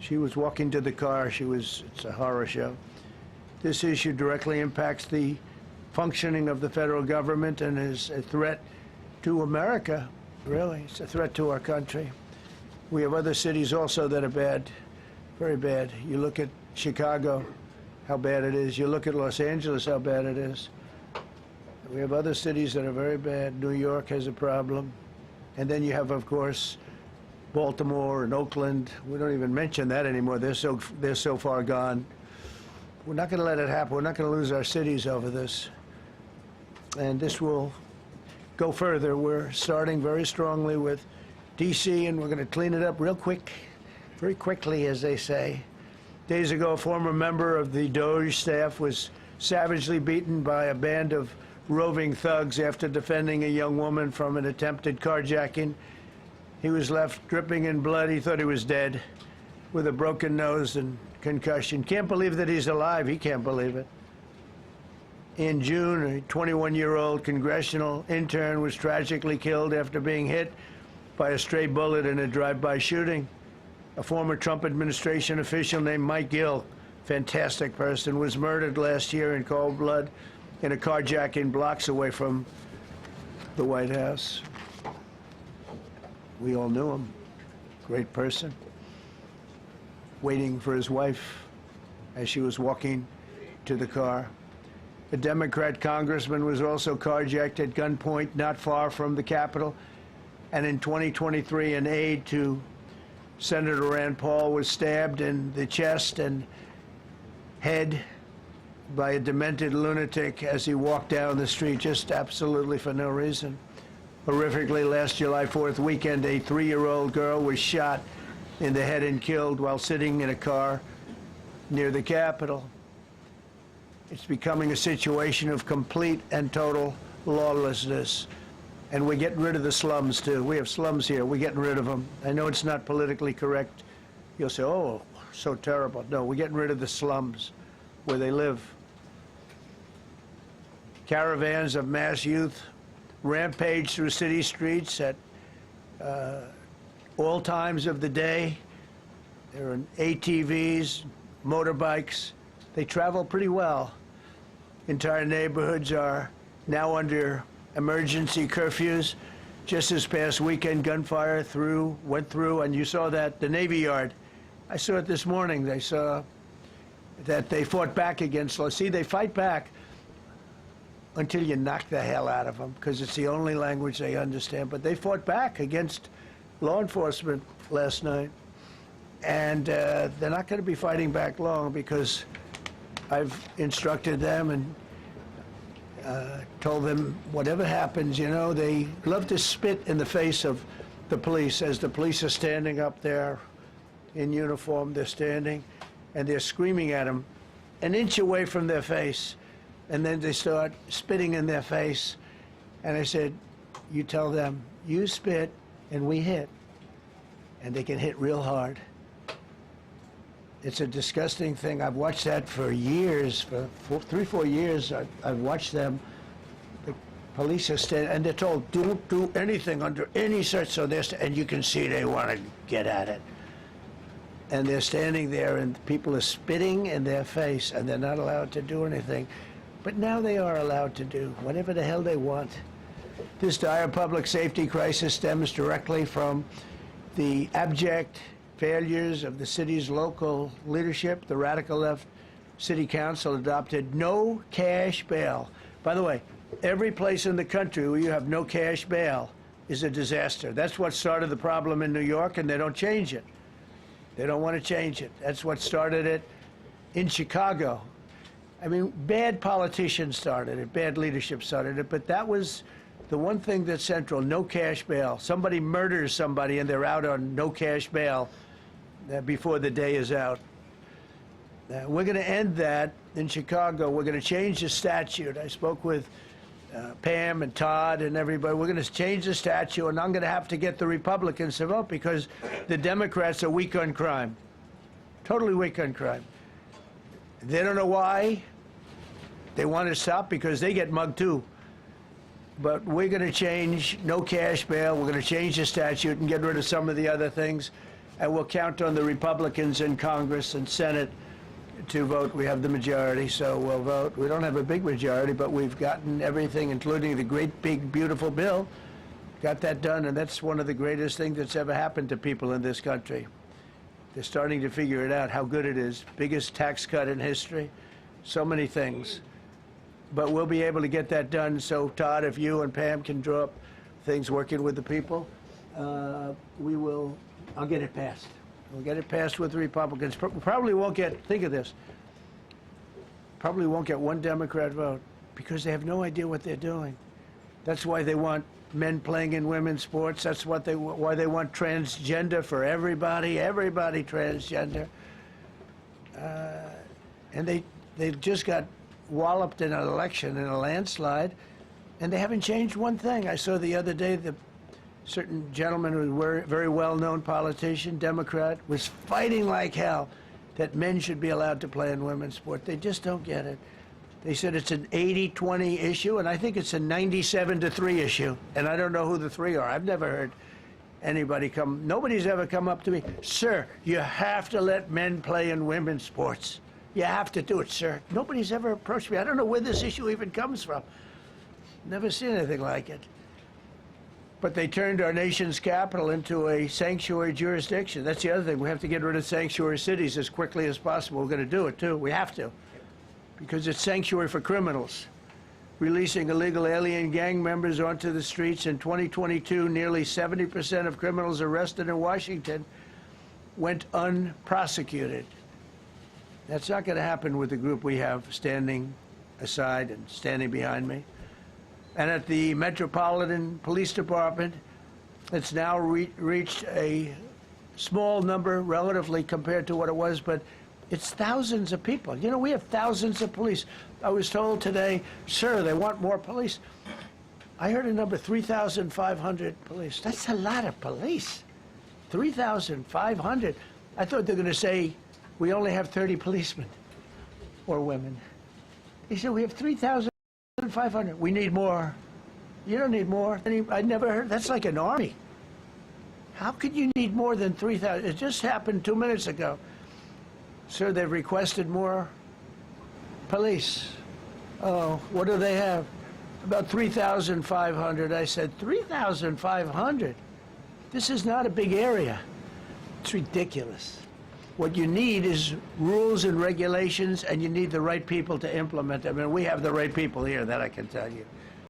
She was walking to the car. It's a horror show. This issue directly impacts the functioning of the federal government and is a threat to America, really. It's a threat to our country. We have other cities also that are bad, very bad. You look at Chicago, how bad it is. You look at Los Angeles, how bad it is. We have other cities that are very bad. New York has a problem. And then you have, of course, Baltimore and Oakland. We don't even mention that anymore. They're so far gone. We're not going to let it happen. We're not going to lose our cities over this. And this will go further. We're starting very strongly with D.C., and we're going to clean it up real quick, very quickly, as they say. Days ago, a former member of the DOJ staff was savagely beaten by a band of roving thugs after defending a young woman from an attempted carjacking. He was left dripping in blood. He thought he was dead, with a broken nose and concussion. Can't believe that he's alive. He can't believe it. In June, a 21-year-old congressional intern was tragically killed after being hit by a stray bullet in a drive-by shooting. A former Trump administration official named Mike Gill, fantastic person, was murdered last year in cold blood in a carjacking blocks away from the White House. We all knew him. Great person. Waiting for his wife as she was walking to the car. A Democrat congressman was also carjacked at gunpoint not far from the Capitol. And in 2023, an aide to Senator Rand Paul was stabbed in the chest and head by a demented lunatic as he walked down the street, just absolutely for no reason. Horrifically, last July 4th weekend, a 3-year-old girl was shot in the head and killed while sitting in a car near the Capitol. It's becoming a situation of complete and total lawlessness. And we're getting rid of the slums, too. We have slums here. We're getting rid of them. I know it's not politically correct. You'll say, oh, so terrible. No, we're getting rid of the slums where they live. Caravans of mass youth rampage through city streets at all times of the day. There are ATVs, motorbikes. They travel pretty well. Entire neighborhoods are now under emergency curfews. Just this past weekend, gunfire went through, and you saw that, the Navy Yard. I saw it this morning. They saw that they fought back against law. See, they fight back until you knock the hell out of them, because it's the only language they understand. But they fought back against law enforcement last night. And they're not going to be fighting back long, because I've instructed them and told them, whatever happens, you know, they love to spit in the face of the police. As the police are standing up there in uniform, they're standing, and they're screaming at them an inch away from their face. And then they start spitting in their face. And I said, you tell them, you spit and we hit. And they can hit real hard. It's a disgusting thing. I've watched that for years, for 3-4 years. I've watched them. The police are standing, and they're told, don't do anything under any such, so and you can see they want to get at it. And they're standing there, and people are spitting in their face, and they're not allowed to do anything. But now they are allowed to do whatever the hell they want. This dire public safety crisis stems directly from the abject failures of the city's local leadership. The radical left city council adopted no cash bail. By the way, every place in the country where you have no cash bail is a disaster. That's what started the problem in New York, and they don't change it. They don't want to change it. That's what started it in Chicago. I mean, bad politicians started it, bad leadership started it, but that was the one thing that's central, no cash bail. Somebody murders somebody and they're out on no cash bail before the day is out. We're going to end that in Chicago. We're going to change the statute. I spoke with Pam and Todd and everybody. We're going to change the statute, and I'm going to have to get the Republicans to vote, because the Democrats are weak on crime, totally weak on crime. They don't know why. They want to stop because they get mugged too. But we're going to change no cash bail. We're going to change the statute and get rid of some of the other things. and we'll count on the Republicans in Congress and Senate to vote. We have the majority, so we'll vote. We don't have a big majority, but we've gotten everything, including the great, big, beautiful bill. Got that done, and that's one of the greatest things that's ever happened to people in this country. They're starting to figure it out, how good it is. Biggest tax cut in history. So many things. But we'll be able to get that done. So, Todd, if you and Pam can draw up things working with the people, I'll get it passed. We'll get it passed with the Republicans. Probably won't get, think of this, probably won't get one Democrat vote because they have no idea what they're doing. That's why they want men playing in women's sports. That's why they want transgender for everybody transgender. And they just got walloped in an election, in a landslide, and they haven't changed one thing. I saw the other day the certain gentleman who was a very well-known politician, Democrat, was fighting like hell that men should be allowed to play in women's sport. They just don't get it. They said it's an 80-20 issue, and I think it's a 97-3 issue. And I don't know who the three are. I've never heard anybody nobody's ever come up to me, sir, you have to let men play in women's sports. You have to do it, sir. Nobody's ever approached me. I don't know where this issue even comes from. Never seen anything like it. But they turned our nation's capital into a sanctuary jurisdiction. That's the other thing. We have to get rid of sanctuary cities as quickly as possible. We're going to do it, too. We have to. Because it's sanctuary for criminals. Releasing illegal alien gang members onto the streets in 2022, nearly 70% of criminals arrested in Washington went unprosecuted. That's not going to happen with the group we have standing aside and standing behind me. And at the Metropolitan Police Department, it's now reached a small number relatively compared to what it was, but it's thousands of people. You know, we have thousands of police. I was told today, sir, they want more police. I heard a number, 3,500 police. That's a lot of police. 3,500. I thought they were going to say, we only have 30 policemen or women. He said, we have 3,500. We need more. You don't need more. I never heard. That's like an army. How could you need more than 3,000? It just happened 2 minutes ago. Sir, they've requested more police. Oh, what do they have? About 3,500. I said, 3,500? This is not a big area. It's ridiculous. What you need is rules and regulations, and you need the right people to implement them. And we have the right people here, that I can tell you.